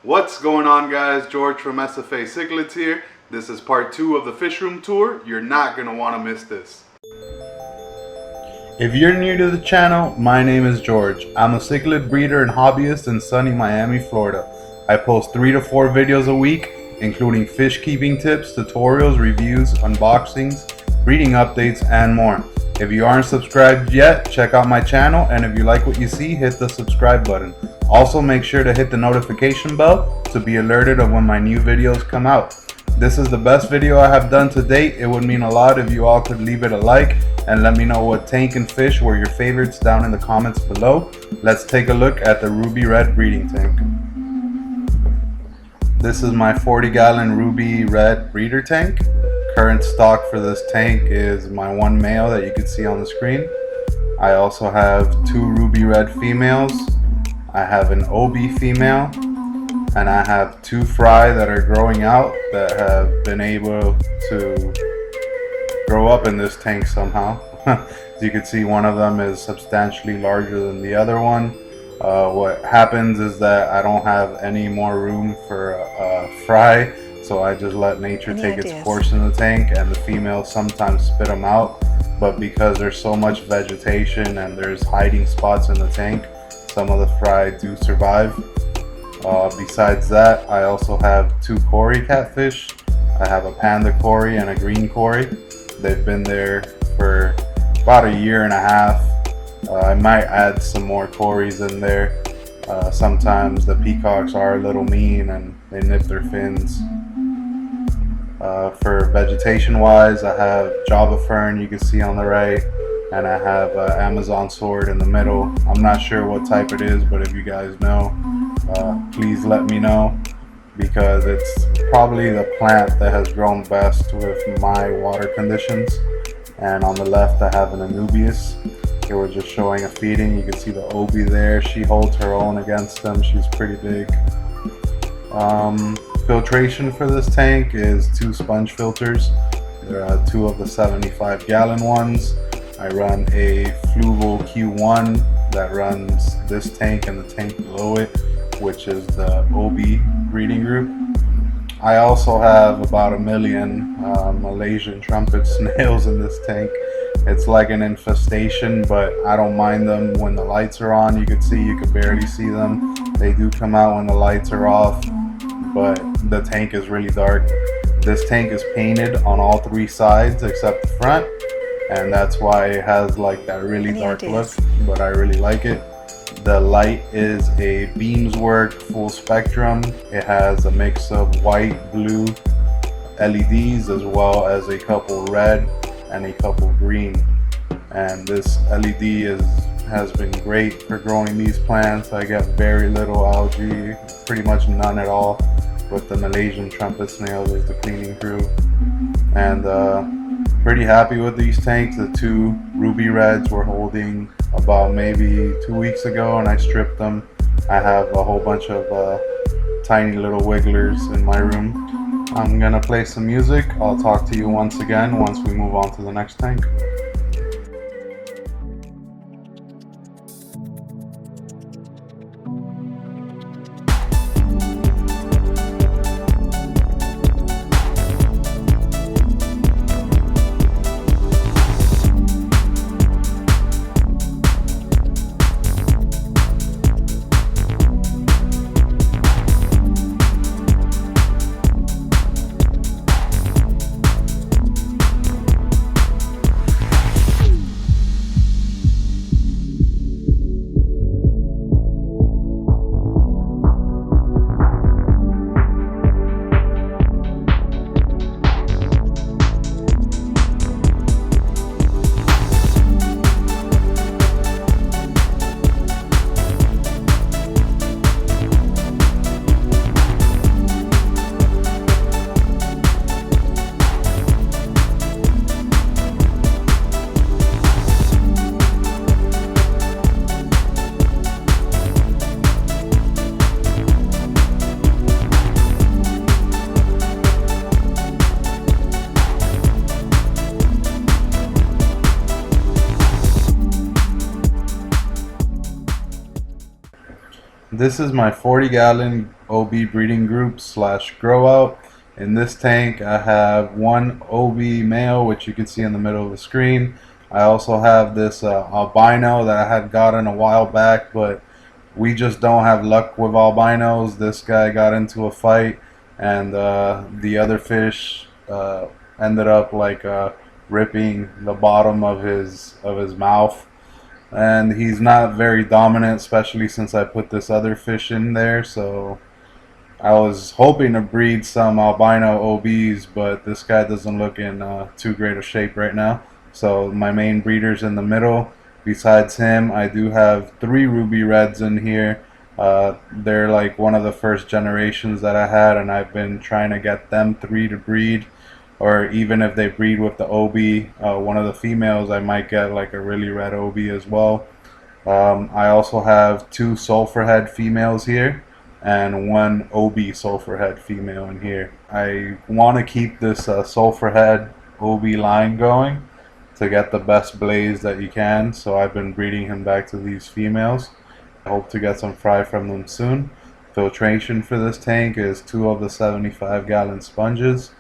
What's going on, guys? George from SFA Cichlids here. This is part 2 of the fish room tour. You're not going to want to miss this. If you're new to the channel, my name is George. I'm a cichlid breeder and hobbyist in sunny Miami, Florida. I post 3 to 4 videos a week, including fish keeping tips, tutorials, reviews, unboxings, breeding updates, and more. If you aren't subscribed yet, check out my channel, and if you like what you see, hit the subscribe button. Also, make sure to hit the notification bell to be alerted of when my new videos come out. This is the best video I have done to date. It would mean a lot if you all could leave it a like and let me know what tank and fish were your favorites down in the comments below. Let's take a look at the ruby red breeding tank. This is my 40-gallon ruby red breeder tank. Current stock for this tank is my 1 male that you can see on the screen. I also have 2 ruby red females. I have an OB female, and I have 2 fry that are growing out that have been able to grow up in this tank somehow. As you can see, one of them is substantially larger than the other one. What happens is that I don't have any more room for fry, so I just let nature take its course in the tank, and the females sometimes spit them out. But because there's so much vegetation and there's hiding spots in the tank, some of the fry do survive. Besides that, I also have 2 Cory catfish. I have a panda Cory and a green Cory. They've been there for about 1.5 years. I might add some more Corys in there. Sometimes the peacocks are a little mean and they nip their fins. For vegetation wise, I have Java fern, you can see on the right, and I have Amazon sword in the middle. I'm not sure what type it is, but if you guys know, please let me know, because it's probably the plant that has grown best with my water conditions. And on the left I have an Anubias. Here we're just showing a feeding. You can see the OB there. She holds her own against them. She's pretty big. Filtration for this tank is 2 sponge filters. There are 2 of the 75-gallon ones. I run a Fluval Q1 that runs this tank and the tank below it, which is the OB breeding group. I also have about 1 million Malaysian trumpet snails in this tank. It's like an infestation, but I don't mind them when the lights are on. You can barely see them. They do come out when the lights are off, but the tank is really dark. This tank is painted on all 3 sides except the front, and that's why it has like that really dark look, but I really like it. The light is a Beamswork full spectrum. It has a mix of white, blue LEDs, as well as a couple red and a couple green. And this LED has been great for growing these plants. I get very little algae, pretty much none at all, with the Malaysian trumpet snails as the cleaning crew. And pretty happy with these tanks. The 2 ruby reds were holding about maybe 2 weeks ago, and I stripped them. I have a whole bunch of tiny little wigglers in my room. I'm gonna play some music. I'll talk to you once again once we move on to the next tank. This is my 40-gallon OB breeding group slash grow out. In this tank I have one OB male, which you can see in the middle of the screen. I also have this albino that I had gotten a while back, but we just don't have luck with albinos. This guy got into a fight, and the other fish ended up like ripping the bottom of his mouth, and he's not very dominant, especially since I put this other fish in there. So I was hoping to breed some albino OBs, but this guy doesn't look in too great a shape right now. So my main breeder's in the middle. Besides him, I do have 3 ruby reds in here. They're like one of the first generations that I had, and I've been trying to get them 3 to breed. Or even if they breed with the OB, one of the females, I might get like a really red OB as well. I also have 2 sulfur head females here and 1 OB sulfur head female in here. I want to keep this sulfur head OB line going to get the best blaze that you can, so I've been breeding him back to these females. I hope to get some fry from them soon. Filtration for this tank is 2 of the 75-gallon sponges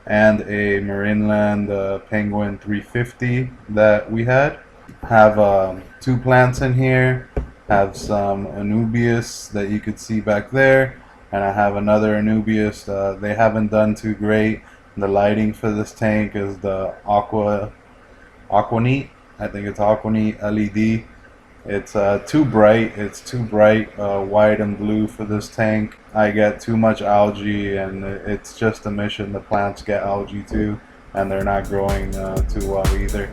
and a Marineland Penguin 350 that we had. Have 2 plants in here. Have some Anubias that you could see back there, and I have another Anubias. They haven't done too great. The lighting for this tank is the Aquaneat. I think it's Aquaneat LED. It's too bright. It's too bright, white and blue for this tank. I get too much algae, and it's just a mission. The plants get algae too, and they're not growing too well either.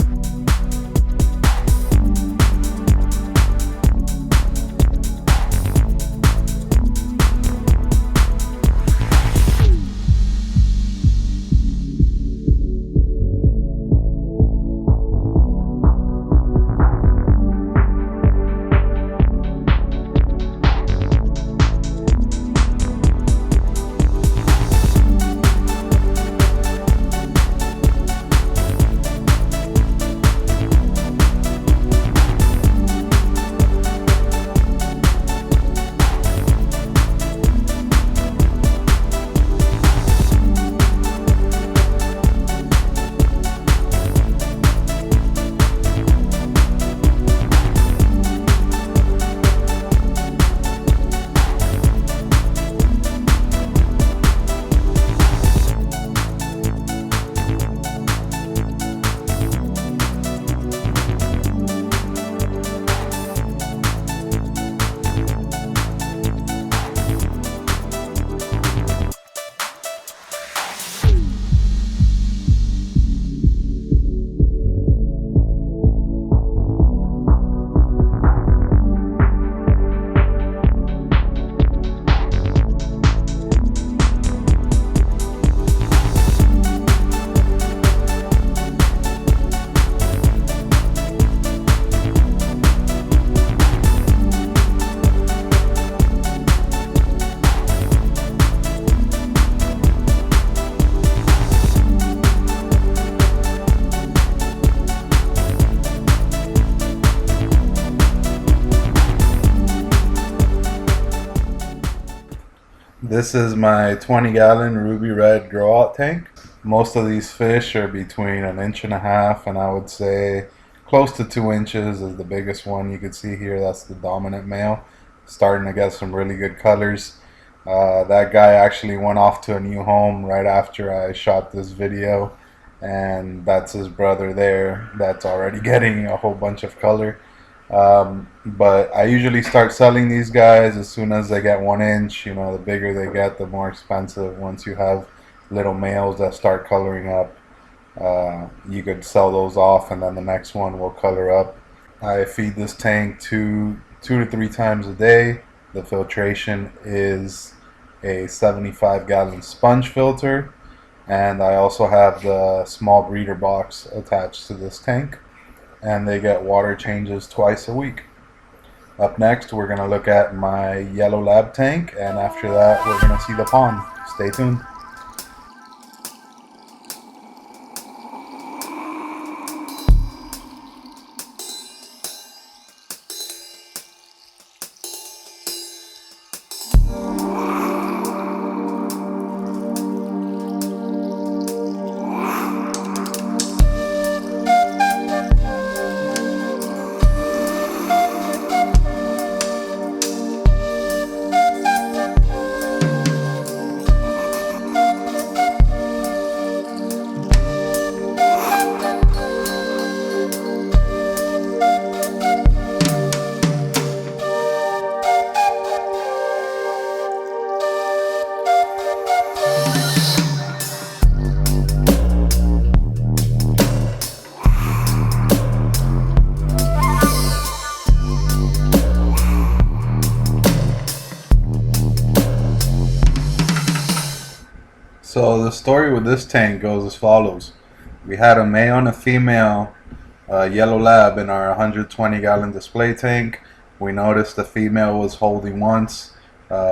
This is my 20-gallon ruby red grow out tank. Most of these fish are between 1.5 inches and I would say close to 2 inches is the biggest one. You can see here, that's the dominant male. Starting to get some really good colors. That guy actually went off to a new home right after I shot this video, and that's his brother there that's already getting a whole bunch of color. But I usually start selling these guys as soon as they get 1 inch. You know, the bigger they get, the more expensive. Once you have little males that start coloring up, you could sell those off, and then the next one will color up. I feed this tank 2 to 3 times a day. The filtration is a 75-gallon sponge filter, and I also have the small breeder box attached to this tank, and they get water changes twice a week. Up next, we're going to look at my yellow lab tank, and after that we're going to see the pond. Stay tuned. So the story with this tank goes as follows. We had a male and a female yellow lab in our 120-gallon display tank. We noticed the female was holding once.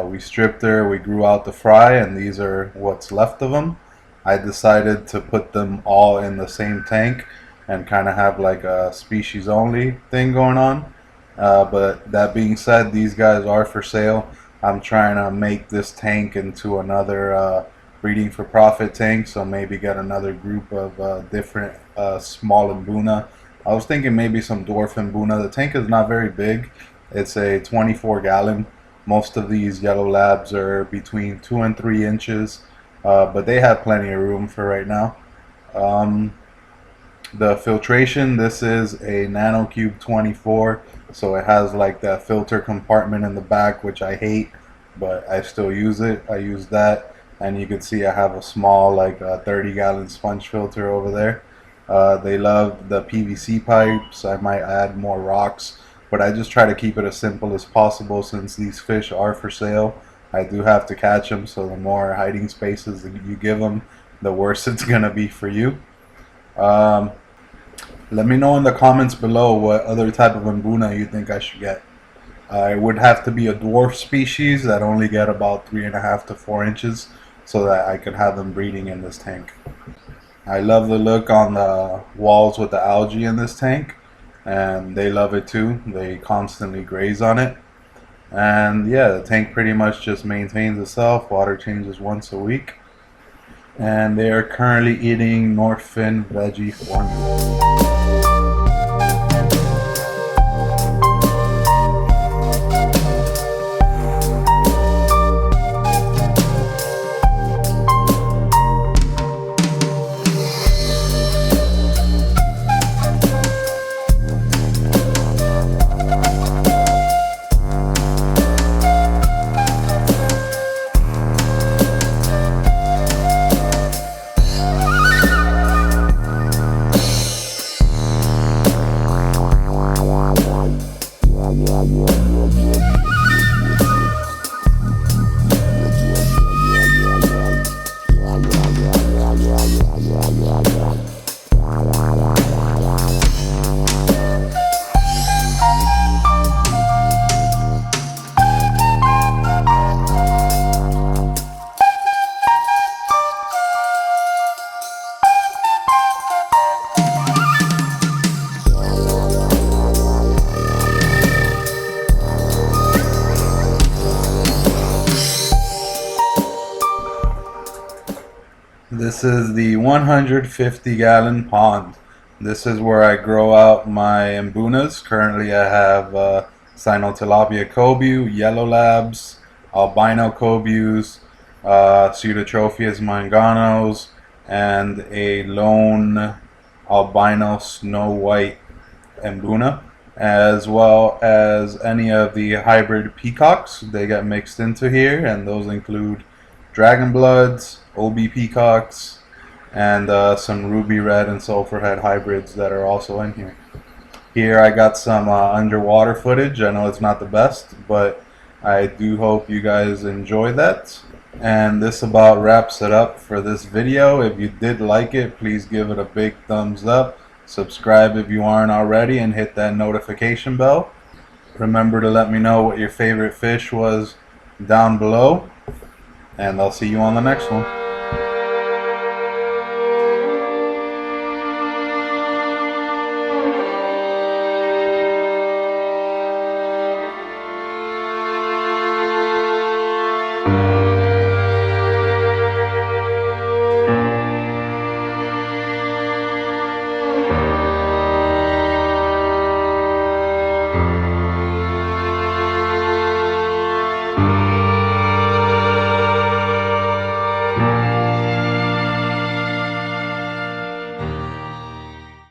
We stripped her, we grew out the fry, and these are what's left of them. I decided to put them all in the same tank and kind of have like a species only thing going on. But that being said, these guys are for sale. I'm trying to make this tank into another breeding for profit tank, so maybe get another group of different small Mbuna. I was thinking maybe some dwarf Mbuna. The tank is not very big. It's a 24-gallon. Most of these yellow labs are between 2 and 3 inches, but they have plenty of room for right now. The filtration, this is a NanoCube 24, so it has like that filter compartment in the back, which I hate, but I still use it. I use that, and you can see I have a small like 30-gallon sponge filter over there. They love the PVC pipes. I might add more rocks, but I just try to keep it as simple as possible since these fish are for sale. I do have to catch them, so the more hiding spaces that you give them, the worse it's gonna be for you. Let me know in the comments below what other type of Mbuna you think I should get. It would have to be a dwarf species that only get about 3.5 to 4 inches so that I could have them breeding in this tank. I love the look on the walls with the algae in this tank, and they love it too. They constantly graze on it. And yeah, the tank pretty much just maintains itself. Water changes once a week. And they are currently eating North Fin veggie formula. This is the 150-gallon pond. This is where I grow out my Mbunas. Currently I have Cynotilapia cobue, yellow labs, albino cobues, Pseudotropheus manganos, and a lone albino snow white Mbuna, as well as any of the hybrid peacocks. They get mixed into here, and those include dragon bloods, OB Peacocks, and some ruby red and sulfur head hybrids that are also in here. Here I got some underwater footage. I know it's not the best, but I do hope you guys enjoy that. And this about wraps it up for this video. If you did like it, please give it a big thumbs up. Subscribe if you aren't already, and hit that notification bell. Remember to let me know what your favorite fish was down below, and I'll see you on the next one.